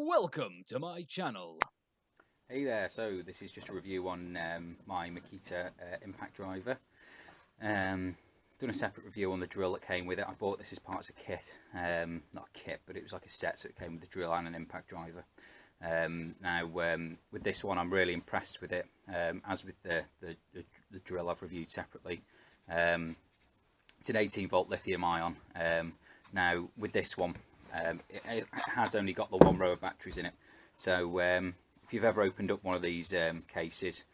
Welcome to my channel. Hey there, so this is just a review on my Makita Impact driver. Done a separate review on the drill that came with it. I bought this as part of a kit, not a kit, but it was like a set, so it came with the drill and an impact driver. Now with this one I'm really impressed with it, as with the drill I've reviewed separately. It's an 18 volt lithium ion. Now with this one, it has only got the one row of batteries in it, so if you've ever opened up one of these cases,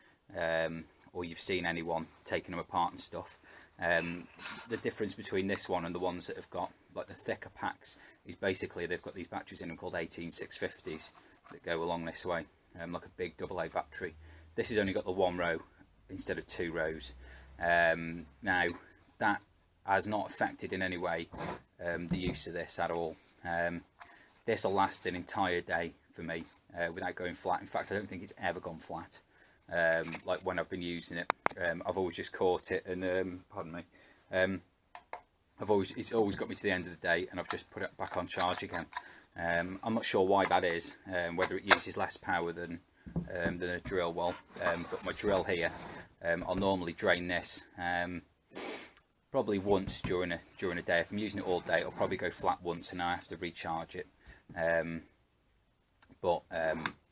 or you've seen anyone taking them apart and stuff, the difference between this one and the ones that have got like the thicker packs is basically they've got these batteries in them called 18650s that go along this way, like a big AA battery. This has only got the one row instead of two rows. Now that has not affected in any way the use of this at all. This will last an entire day for me without going flat. In fact, I don't think it's ever gone flat. Like when I've been using it, I've always just caught it and pardon me, it's always got me to the end of the day and I've just put it back on charge again. I'm not sure why that is, whether it uses less power than a drill. Well, but my drill here, I'll normally drain this probably once during a day. If I'm using it all day, it'll probably go flat once, and I have to recharge it. But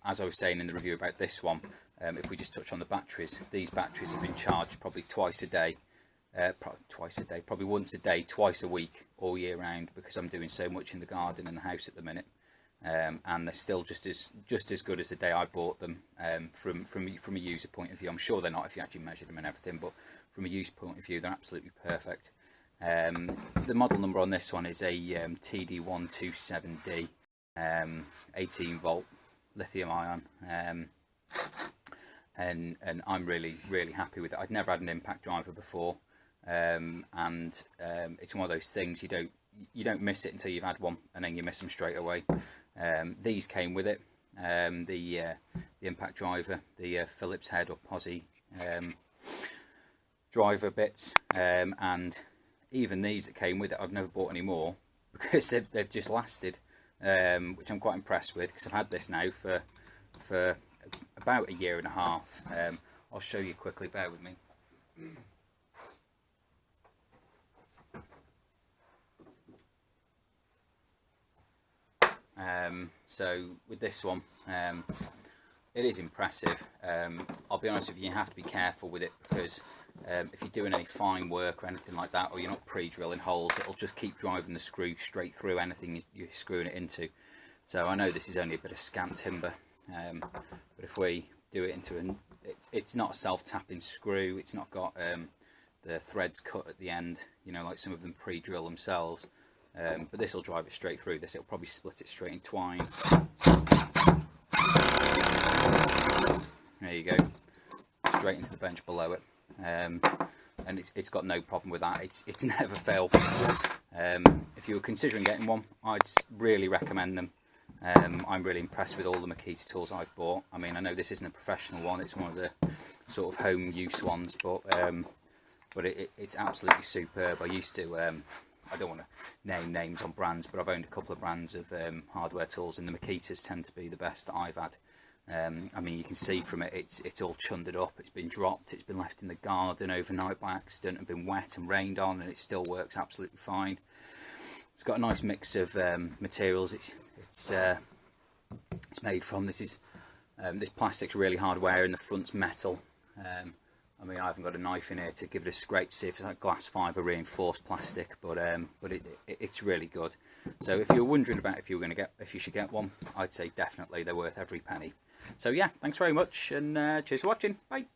as I was saying in the review about this one, if we just touch on the batteries, these batteries have been charged probably twice a day, probably once a day, twice a week, all year round, because I'm doing so much in the garden and the house at the minute. And they're still just as good as the day I bought them. From a user point of view, I'm sure they're not if you actually measure them and everything, but from a use point of view, they're absolutely perfect. The model number on this one is a TD127D, 18 volt lithium ion, and I'm really happy with it. I'd never had an impact driver before, and it's one of those things you don't miss it until you've had one, and then you miss them straight away. These came with it, the impact driver, the Phillips head or Posi driver bits, and even these that came with it, I've never bought any more because they've just lasted, which I'm quite impressed with, because I've had this now for about a year and a half. I'll show you quickly, bear with me. So with this one, it is impressive. I'll be honest with you, you have to be careful with it, because if you're doing any fine work or anything like that, or you're not pre-drilling holes, it'll just keep driving the screw straight through anything you're screwing it into. So I know this is only a bit of scant timber, but if we do it into it's not a self-tapping screw, it's not got the threads cut at the end, you know, like some of them pre-drill themselves. But this will drive it straight through. This, it'll probably split it straight in twine. There you go, straight into the bench below it, and it's got no problem with that. It's never failed. If you were considering getting one, I'd really recommend them. I'm really impressed with all the Makita tools I've bought. I mean, I know this isn't a professional one; it's one of the sort of home use ones, but it's absolutely superb. I used to. I don't want to name names on brands, but I've owned a couple of brands of hardware tools, and the Makitas tend to be the best that I've had. I mean, you can see from it, it's all chundered up, it's been dropped, it's been left in the garden overnight by accident and been wet and rained on, and it still works absolutely fine. It's got a nice mix of materials. It's made from, this plastic's really hard wearing, the front's metal. I mean, I haven't got a knife in here to give it a scrape to see if it's like glass fibre reinforced plastic, but it's really good. So if you're wondering about if you should get one, I'd say definitely they're worth every penny. So yeah, thanks very much, and cheers for watching. Bye.